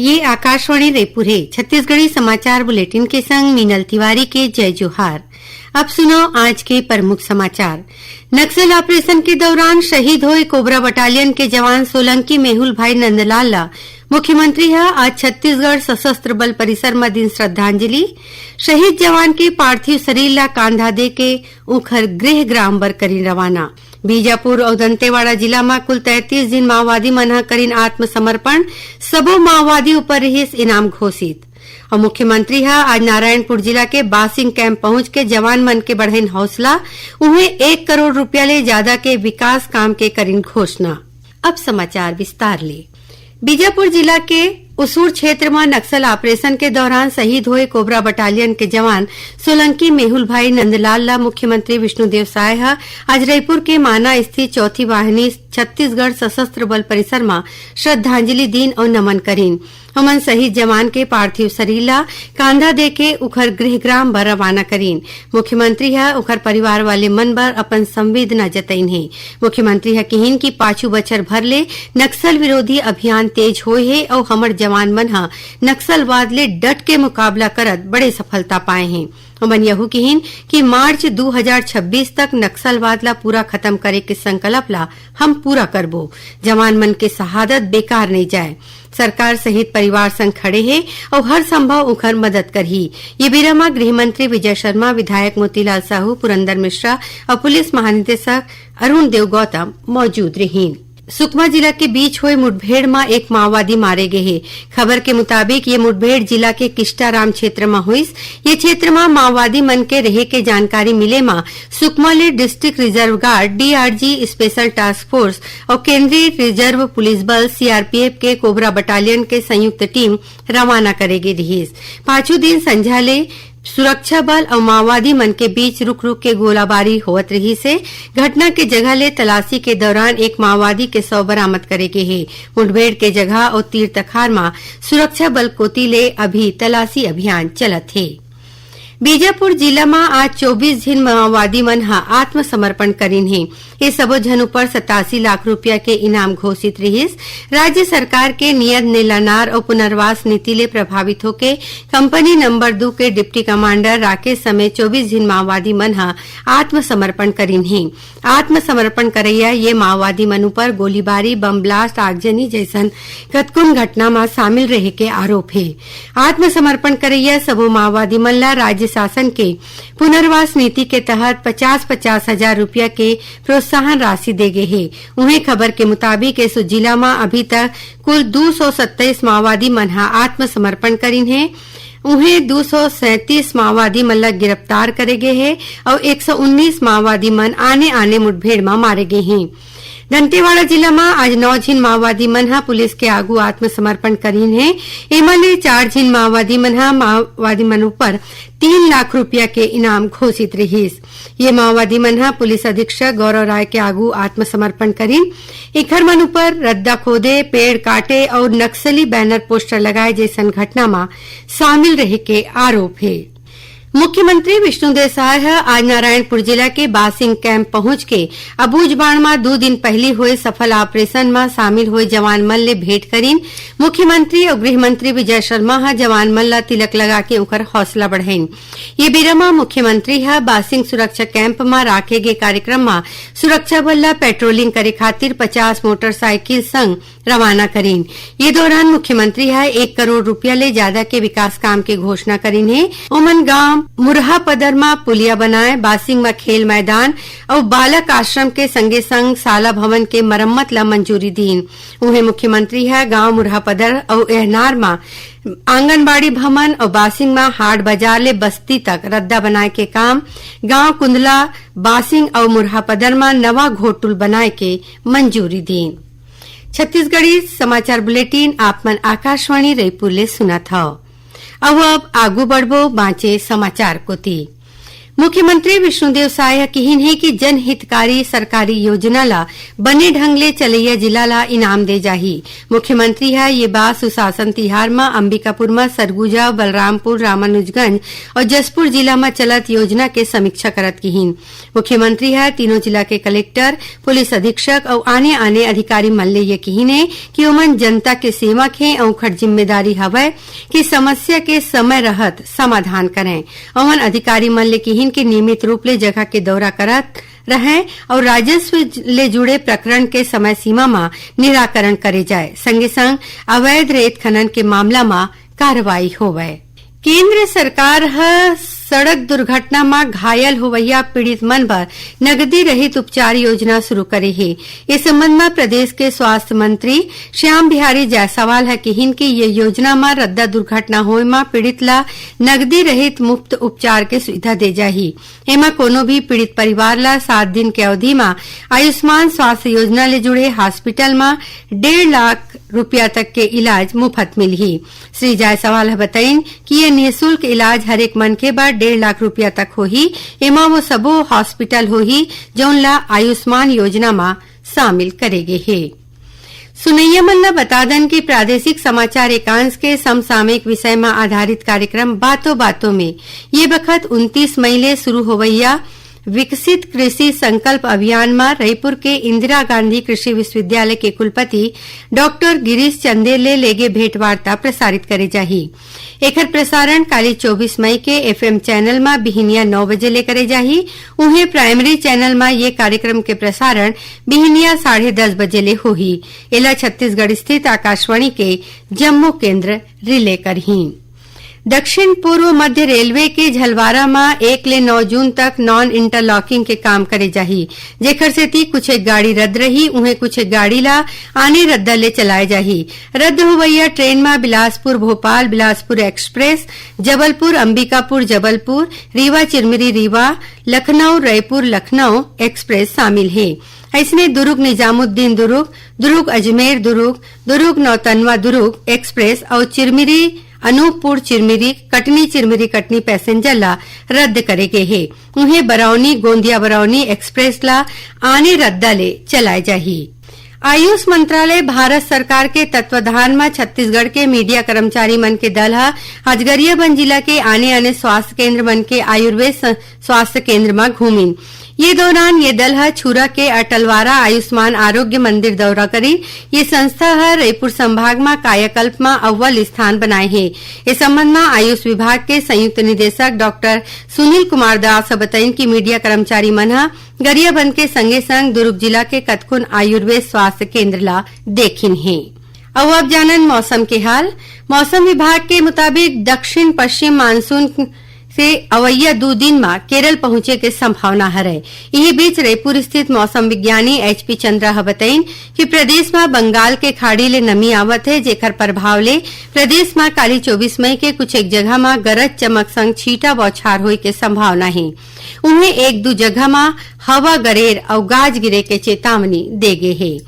ये आकाशवाणी रायपुर है। छत्तीसगढ़ी समाचार बुलेटिन के संग मीनल तिवारी के जय जोहार। अब सुनो आज के प्रमुख समाचार। नक्सल ऑपरेशन के दौरान शहीद हुए कोबरा बटालियन के जवान सोलंकी मेहुल भाई नंदलाल ला मुख्यमंत्री आज छत्तीसगढ़ सशस्त्र बल परिसर में दिन श्रद्धांजलि। शहीद जवान के पार्थिव शरीर ला कांधा दे के उखर गृह ग्राम बर करीन रवाना। बीजापुर और दंतेवाड़ा जिला में कुल 33 दिन माओवादी मन करीन आत्मसमर्पण। सबो माओवादी ऊपर रहीस इनाम घोषित। और मुख्यमंत्री आज नारायणपुर जिला के बासिंग कैंप पहुंच के जवान मन के बढ़ेन हौसला। उन्हें 1 करोड़ रुपया ले ज्यादा के विकास काम के करीन घोषणा। अब समाचार विस्तार ले। बीजापुर जिला के उसूर क्षेत्र में नक्सल ऑपरेशन के दौरान शहीद हुए कोबरा बटालियन के जवान सोलंकी मेहुल भाई नंदलाल ला मुख्यमंत्री विष्णुदेव साय आज रायपुर के माना स्थित चौथी वाहिनी छत्तीसगढ़ सशस्त्र बल परिसर में श्रद्धांजलि दीन और नमन करीन। हमन शहीद जवान के पार्थिव शरीर ला कांधा दे के उखर गृह ग्राम बर रवाना करीन। मुख्यमंत्री उखर परिवार वाले मन बर अपन संवेदना जतईन है। मुख्यमंत्री कहिन की 5 बछर भर ले नक्सल विरोधी अभियान तेज होए है और हमर जवान मन नक्सलवाद ले डट के मुकाबला करत बड़े सफलता पाए हैं। हमन यहू कहिन कि मार्च 2026 तक नक्सलवाद ला पूरा खत्म करे के संकल्प ला हम पूरा करबो। जवान मन के शहादत बेकार नहीं जाए। सरकार सहित परिवार संग खड़े है और हर संभव उखर मदद करही। ये बेरा गृह मंत्री विजय शर्मा, विधायक मोतीलाल साहू, पुरंदर मिश्रा और पुलिस महानिदेशक अरुण देव गौतम मौजूद रहीन। सुकमा जिला के बीच हुए मुठभेड़ में एक माओवादी मारे गए हैं। खबर के मुताबिक ये मुठभेड़ जिला के किष्टाराम क्षेत्र में हुई। ये क्षेत्र में माओवादी मन के रहे के जानकारी मिले में सुकमा ले district reserve guard, DRG special task force और केंद्रीय रिजर्व पुलिस बल सीआरपीएफ के कोबरा बटालियन के संयुक्त टीम रवाना करेगी रही। 5 दिन संझा ले सुरक्षा बल और माओवादी मन के बीच रुक रुक के गोलाबारी होत रही से घटना के जगह ले तलाशी के दौरान एक माओवादी के शव बरामद करे के है। मुठभेड़ के जगह और तीर तखार में सुरक्षा बल कोती ले अभी तलाशी अभियान चलत है। बीजापुर जिला में आज 24 झिन माओवादी मन आत्मसमर्पण करीन है। ये सबो झन ऊपर 87 लाख रुपया के इनाम घोषित रहीस। राज्य सरकार के नियत नीलानार और पुनर्वास नीति ले प्रभावित होके कंपनी नंबर 2 के डिप्टी कमांडर राकेश समेत 24 झिन माओवादी मन आत्मसमर्पण करीन है। आत्मसमर्पण करैया ये माओवादी मन ऊपर गोलीबारी, बम ब्लास्ट, आगजनी जैसन कतकुन घटना में शामिल रहे के आरोप है। आत्मसमर्पण करैया सबो माओवादी मन ला राज्य शासन के पुनर्वास नीति के तहत 50-50 हजार रुपया के प्रोत्साहन राशि दे गए है। उन्हें खबर के मुताबिक इस जिला में अभी तक कुल 227 माओवादी मन आत्मसमर्पण करीन है। उन्हें 237 माओवादी मन ला गिरफ्तार करे गए है और 119 माओवादी मन आने मुठभेड़ में मारे गए हैं। दंतेवाड़ा जिला में आज 9 झिन माओवादी मन पुलिस के आगू आत्मसमर्पण करीन है। एमा ले 4 झिन माओवादी मन ऊपर 3 लाख रुपया के इनाम घोषित रहीस। ये माओवादी मन पुलिस अधीक्षक गौरव राय के आगू आत्मसमर्पण करीन। एखर मन ऊपर रद्दा खोदे, पेड़ काटे और नक्सली बैनर पोस्टर लगाए जैसन घटना में शामिल रहे के आरोप है। मुख्यमंत्री विष्णुदेव साय आज नारायणपुर जिला के बासिंग कैंप पहुंच के अबूझबाड़ में 2 दिन पहले हुए सफल ऑपरेशन में शामिल हुए जवान मन ले भेंट करीन। मुख्यमंत्री और गृह मंत्री विजय शर्मा जवान मन ला तिलक लगा के उनकर हौसला बढ़ाइन। ये बेरा में मुख्यमंत्री बासिंग सुरक्षा कैंप में राखे गए कार्यक्रम में सुरक्षा बल ला पेट्रोलिंग करे खातिर 50 मोटरसाइकिल संग रवाना करीन। ये दौरान मुख्यमंत्री 1 करोड़ रुपया ले ज्यादा के विकास काम के घोषणा करीन है। ओमन गांव मुरहा पदर में पुलिया बनाए, बासिंग में खेल मैदान और बालक आश्रम के संगे संग शाला भवन के मरम्मत ला मंजूरी दीन। उन्हें मुख्यमंत्री गांव मुरहा पदर और एहनार में आंगनबाड़ी भवन और बासिंग में हाट बाजार ले बस्ती तक रद्दा बनाए के काम, गांव कुंदला, बासिंग और मुरहा पदर में नवा घोटुल बनाए के मंजूरी दीन। छत्तीसगढ़ी समाचार बुलेटिन आप मन आकाशवाणी रायपुर ले सुना था। अब आगू बढ़बो बाँचे समाचार कोती। मुख्यमंत्री विष्णुदेव साय कहिन है कि जनहितकारी सरकारी योजना ला बने ढंग ले चलैया जिला ला इनाम दे जाही। मुख्यमंत्री है ये बात सुशासन तिहार में अंबिकापुर में सरगुजा, बलरामपुर, रामानुजगंज और जसपुर जिला में चलत योजना के समीक्षा करत कहिन। मुख्यमंत्री है तीनों जिला के कलेक्टर, पुलिस अधीक्षक और आने आने अधिकारी मन ले ये कहिन है कि ओमन जनता के सेवक है और खट जिम्मेदारी हवय कि समस्या के समय रहत समाधान करें। ओमन अधिकारी मन ले कहिन के नियमित रूप ले जगह के दौरा करत रहें और राजस्व ले जुड़े प्रकरण के समय सीमा में निराकरण करे जाए। संगे संग अवैध रेत खनन के मामला में कार्रवाई होवे। केंद्र सरकार सड़क दुर्घटना में घायल होवैया पीड़ित मन पर नगदी रहित उपचार योजना शुरू करे है। इस संबंध में प्रदेश के स्वास्थ्य मंत्री श्याम बिहारी जायसवाल है कहिन कि ये योजना में रद्दा दुर्घटना होए में पीड़ित ला नगदी रहित मुफ्त उपचार के सुविधा दे जाही। एमा कोनो भी पीड़ित परिवार ला 7 दिन के अवधि में आयुष्मान स्वास्थ्य योजना ले जुड़े हॉस्पिटल में 1.5 लाख रुपया तक के इलाज मुफ्त मिलही। श्री जायसवाल बताइन कि ये निःशुल्क इलाज हरेक मन के बाद 1.5 लाख रुपया तक होही। एमा वो सबो हॉस्पिटल होही जौन ला आयुष्मान योजना में शामिल करेगे है। सुनैया मन ला बता दन कि प्रादेशिक समाचार एकांश के समसामयिक विषय में आधारित कार्यक्रम बातों बातों में ये बखत 29 मई ले शुरू होवैया विकसित कृषि संकल्प अभियान में रायपुर के इंदिरा गांधी कृषि विश्वविद्यालय के कुलपति डॉक्टर गिरीश चंदेल ले लेगे भेंटवार्ता प्रसारित करे जाही। एकर प्रसारण काली 24 मई के एफएम चैनल में बिहनिया 9 बजे ले करे जाही। उन्हें प्राइमरी चैनल में ये कार्यक्रम के प्रसारण बिहनिया 10:30 बजे ले होही। एला छत्तीसगढ़ स्थित आकाशवाणी के जम्मू केंद्र रिले करही। दक्षिण पूर्व मध्य रेलवे के झलवारा में 1 ले 9 जून तक नॉन इंटरलॉकिंग के काम करे जाही। जेकर से कुछ एक गाड़ी रद्द रही, उन्हें कुछ एक गाड़ी ला आने रद्दा ले चलाए जाही। रद्द होवैया ट्रेन में बिलासपुर भोपाल, बिलासपुर एक्सप्रेस, जबलपुर अंबिकापुर जबलपुर, रीवा चिरमिरी रीवा, लखनऊ रायपुर लखनऊ एक्सप्रेस शामिल है। ऐसने दुर्ग निजामुद्दीन दुर्ग, दुर्ग अजमेर दुर्ग, दुर्ग नौतनवा दुर्ग एक्सप्रेस और चिरमिरी अनूपपुर चिरमिरी कटनी पैसेंजर ला रद्द करे गए है। उन्हें बरौनी गोंदिया बरौनी एक्सप्रेस ला आने रद्दा ले चलाए जाही। आयुष मंत्रालय भारत सरकार के तत्वाधान में छत्तीसगढ़ के मीडिया कर्मचारी मन के दल आज गरियाबंद जिला के आने आने स्वास्थ्य केंद्र मन के आयुर्वेद स्वास्थ्य केंद्र में घूमिन। ये दौरान ये दल छुरा के अटलवारा आयुष्मान आरोग्य मंदिर दौरा करी। ये संस्था रायपुर संभाग में कायाकल्प में अव्वल स्थान बनाए है। इस संबंध में आयुष विभाग के संयुक्त निदेशक डॉक्टर सुनील कुमार दास बताइन कि मीडिया कर्मचारी मन गरियाबंद के संगे संग दुर्ग जिला के कतकुन आयुर्वेद स्वास्थ्य केंद्र ला देखिन है। अब जानन मौसम के हाल। मौसम विभाग के मुताबिक दक्षिण पश्चिम मानसून से अवैया 2 दिन में केरल पहुंचे के संभावना है। यही बीच रायपुर स्थित मौसम विज्ञानी एचपी चंद्रा बताइन कि प्रदेश में बंगाल के खाड़ी ले नमी आवत है, जेकर प्रभाव ले प्रदेश में काली 24 मई के कुछ एक जगह में गरज चमक संग छींटा बौछार होए के संभावना है। उन्हें 1-2 जगह में हवा गरेर और गाज गिरे के चेतावनी दे गए है।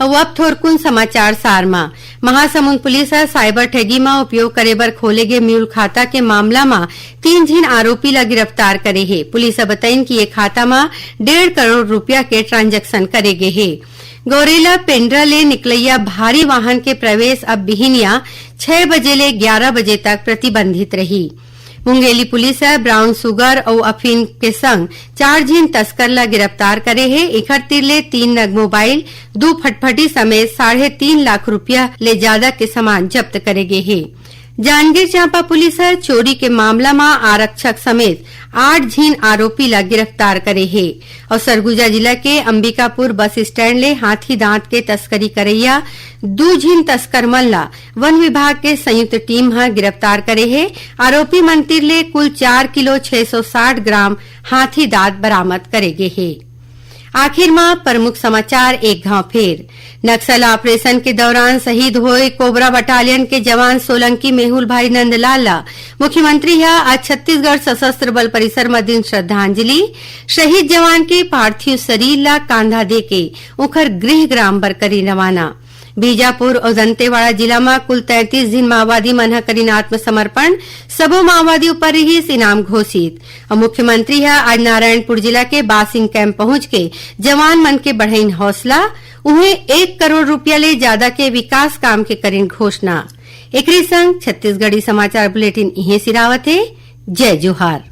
अब थोरकुन समाचार सार में महासमुंद पुलिस साइबर ठगी में उपयोग करे बर खोले गए म्यूल खाता के मामला में 3 झीन आरोपी ला गिरफ्तार करे है। पुलिस बताइन कि ये खाता में 1.5 करोड़ रुपया के ट्रांजैक्शन करे गए है। गौरेला पेंड्रा ले निकलैया भारी वाहन के प्रवेश अब बिहनिया 6 बजे ले 11 बजे तक प्रतिबंधित रही। मुंगेली पुलिस ब्राउन सुगर और अफीम के संग 4 झीन तस्कर ला गिरफ्तार करे है। एकर तीर ले 3 नग मोबाइल, 2 फटफटी समेत 3.5 लाख रुपया ले ज्यादा के सामान जब्त करे गए है। जांजगीर चांपा पुलिस चोरी के मामला में आरक्षक समेत 8 झीन आरोपी ला गिरफ्तार करे है। और सरगुजा जिला के अंबिकापुर बस स्टैंड ले हाथी दांत के तस्करी करैया 2 झीन तस्कर मन ला वन विभाग के संयुक्त टीम गिरफ्तार करे है। आरोपी मंतिर ले कुल 4 किलो 660 ग्राम हाथी दांत बरामद करे गए है। आखिर में प्रमुख समाचार एक घाव फेर। नक्सल ऑपरेशन के दौरान शहीद हुए कोबरा बटालियन के जवान सोलंकी मेहुल भाई नंदलाल मुख्यमंत्री आज छत्तीसगढ़ सशस्त्र बल परिसर में दिन श्रद्धांजलि। शहीद जवान के पार्थिव शरीर ला कांधा देके उखर गृह ग्राम बर करी रवाना। बीजापुर और दंतेवाड़ा जिला में कुल 33 दिन माओवादी मन ह करीन आत्मसमर्पण। सबो माओवादी ऊपर रहीस इनाम घोषित। और मुख्यमंत्री ह आज नारायणपुर जिला के बासिंग कैंप पहुंच के जवान मन के बढ़ाइन हौसला। उन्हें 1 करोड़ रुपया ले ज्यादा के विकास काम के करीन घोषणा। एकरे संग छत्तीसगढ़ी समाचार बुलेटिन इहे सिरावत है। जय जोहार।